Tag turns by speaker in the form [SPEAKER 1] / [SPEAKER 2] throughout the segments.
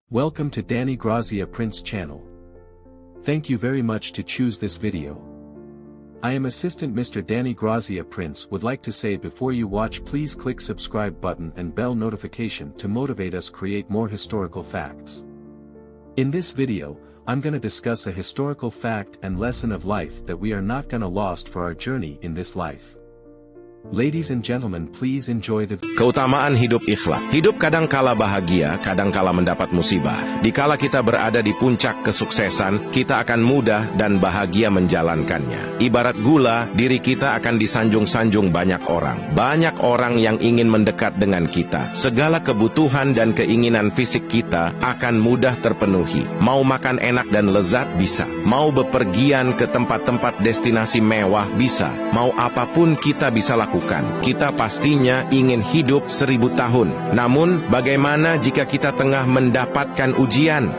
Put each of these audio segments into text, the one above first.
[SPEAKER 1] Welcome to Danny Grazia Prince channel. Thank you very much to choose this video. I am Assistant Mr. Danny Grazia Prince would like to say before you watch please click subscribe button and bell notification to motivate us create more historical facts. In this video, I'm gonna discuss a historical fact and lesson of life that we are not gonna lost for our journey in this life. Ladies and gentlemen, please enjoy the
[SPEAKER 2] Keutamaan hidup ikhlas. Hidup kadang kala bahagia, kadang kala mendapat musibah. Dikala kita berada di puncak kesuksesan, kita akan mudah dan bahagia menjalankannya. Ibarat gula, diri kita akan disanjung-sanjung banyak orang. Banyak orang yang ingin mendekat dengan kita. Segala kebutuhan dan keinginan fisik kita akan mudah terpenuhi. Mau makan enak dan lezat bisa. Mau bepergian ke tempat-tempat destinasi mewah bisa. Mau apapun kita bisa lakukan. Kita pastinya ingin hidup 1000 tahun. Namun, bagaimana jika kita tengah mendapatkan ujian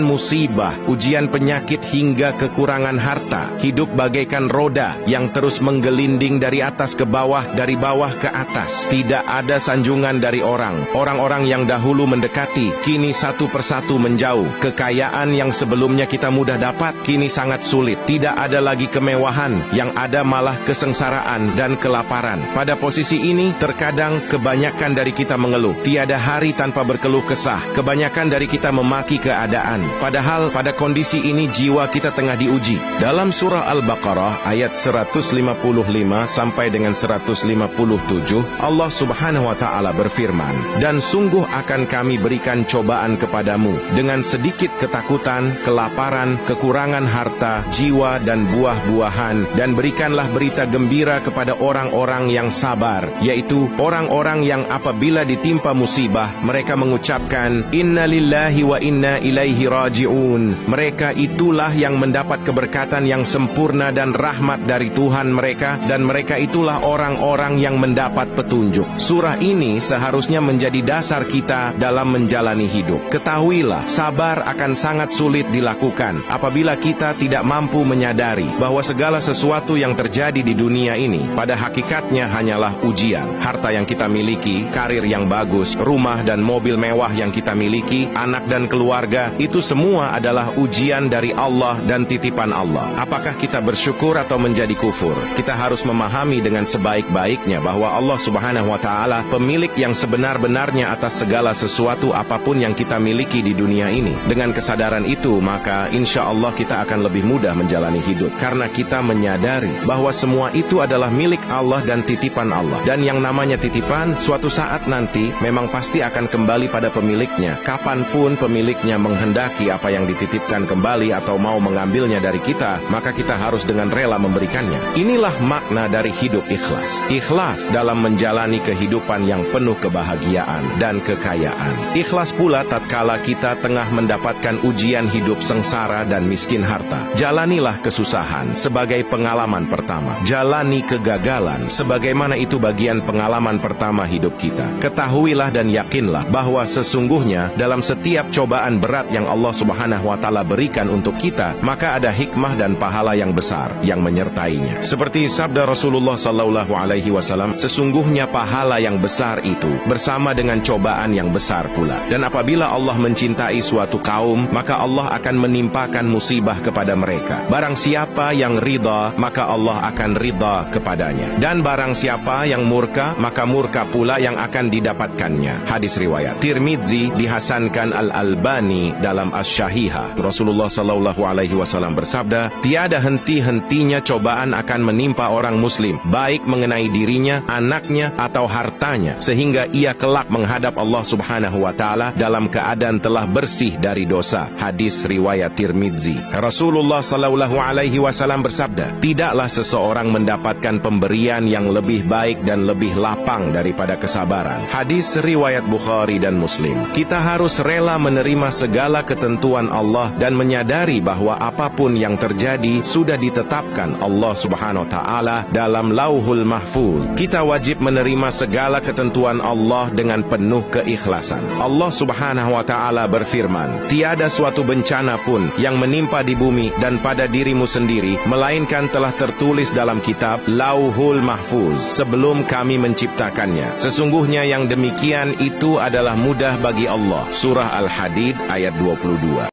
[SPEAKER 2] musibah, ujian penyakit hingga kekurangan harta? Hidup bagaikan roda yang terus menggelinding dari atas ke bawah, dari bawah ke atas. Tidak ada sanjungan dari orang. Orang-orang yang dahulu mendekati, kini satu persatu menjauh. Kekayaan yang sebelumnya kita mudah dapat, kini sangat sulit. Tidak ada lagi kemewahan, yang ada malah kesengsaraan dan kelaparan. Pada posisi ini, terkadang kebanyakan dari kita mengeluh. Tiada hari tanpa berkeluh kesah. Kebanyakan dari kita memaki keadaan. Padahal pada kondisi ini jiwa kita tengah diuji. Dalam surah Al-Baqarah ayat 155 sampai dengan 157, Allah Subhanahu wa Ta'ala berfirman, "Dan sungguh akan kami berikan cobaan kepadamu dengan sedikit ketakutan, kelaparan, kekurangan harta, jiwa dan buah-buahan, dan berikanlah berita gembira kepada orang-orang yang sabar, yaitu orang-orang yang apabila ditimpa musibah, mereka mengucapkan, Inna lillahi wa inna ilaihi raji'un. Mereka itulah yang mendapat keberkatan yang sempurna dan rahmat dari Tuhan mereka, dan mereka itulah orang-orang yang mendapat petunjuk." Surah ini seharusnya menjadi dasar kita dalam menjalani hidup. Ketahuilah, sabar akan sangat sulit dilakukan apabila kita tidak mampu menyadari bahwa segala sesuatu yang terjadi di dunia ini pada hakikatnya hanyalah ujian. Harta yang kita miliki, karir yang bagus, rumah dan mobil mewah yang kita miliki, anak dan keluarga, itu semua adalah ujian dari Allah dan titipan Allah. Apakah kita bersyukur atau menjadi kufur? Kita harus memahami dengan sebaik-baiknya bahwa Allah Subhanahu wa Ta'ala pemilik yang sebenar-benarnya atas segala sesuatu apapun yang kita miliki di dunia ini. Dengan kesadaran itu, maka insya Allah kita akan lebih mudah menjalani hidup, karena kita menyadari bahwa semua itu adalah milik Allah dan titipan Allah. Dan yang namanya titipan, suatu saat nanti memang pasti akan kembali pada pemiliknya. Kapanpun pemiliknya menghendaki apa yang dititipkan kembali atau mau mengambilnya dari kita, maka kita harus dengan rela memberikannya. Inilah makna dari hidup ikhlas. Ikhlas dalam menjalani kehidupan yang penuh kebahagiaan dan kekayaan. Ikhlas pula tatkala kita tengah mendapatkan ujian hidup sengsara dan miskin harta. Jalanilah kesusahan sebagai pengalaman pertama. Jalani kegagalan sebagaimana itu bagian pengalaman pertama hidup kita. Ketahuilah dan yakinlah bahwa sesungguhnya dalam setiap cobaan berat yang Allah Subhanahu wa Ta'ala berikan untuk kita, maka ada hikmah dan pahala yang besar yang menyertainya. Seperti sabda Rasulullah sallallahu alaihi wasallam, sesungguhnya pahala yang besar itu bersama dengan cobaan yang besar pula. Dan apabila Allah mencintai suatu kaum, maka Allah akan menimpakan musibah kepada mereka. Barang siapa yang ridha, maka Allah akan ridha kepadanya. Dan barang siapa yang murka, maka murka pula yang akan didapatkannya. Hadis riwayat Tirmidzi, dihasankan Al-Albani dalam Asy-Syahihah. Rasulullah sallallahu alaihi wasallam bersabda, "Tiada henti-hentinya cobaan akan menimpa orang muslim, baik mengenai dirinya, anaknya atau hartanya, sehingga ia kelak menghadap Allah Subhanahu wa Ta'ala dalam keadaan telah bersih dari dosa." Hadis riwayat Tirmidzi. Rasulullah sallallahu alaihi wasallam bersabda, "Tidaklah seseorang mendapatkan pemberian yang lebih baik dan lebih lapang daripada kesabaran." Hadis riwayat Bukhari dan Muslim. Kita harus rela menerima segala ketentuan Allah dan menyadari bahwa apapun yang terjadi sudah ditetapkan Allah Subhanahu wa Ta'ala dalam Lauhul Mahfuz. Kita wajib menerima segala ketentuan Allah dengan penuh keikhlasan. Allah Subhanahu wa Ta'ala berfirman, "Tiada suatu bencana pun yang menimpa di bumi dan pada dirimu sendiri, melainkan telah tertulis dalam kitab Lauhul Mahfuz mahfuz sebelum kami menciptakannya. Sesungguhnya yang demikian itu adalah mudah bagi Allah. Surah Al-Hadid ayat 22.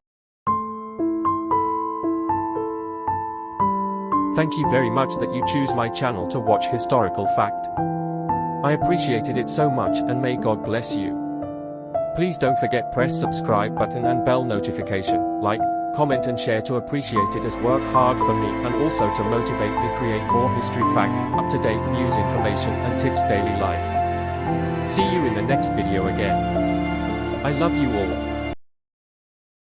[SPEAKER 3] Thank you very much that you choose my channel to watch historical fact. I appreciated it so much and may God bless you. Please don't forget press subscribe button and bell notification, like, comment and share to appreciate it as work hard for me and also to motivate me create more history fact, up-to-date news information and tips daily life. See you in the next video again. I love you all.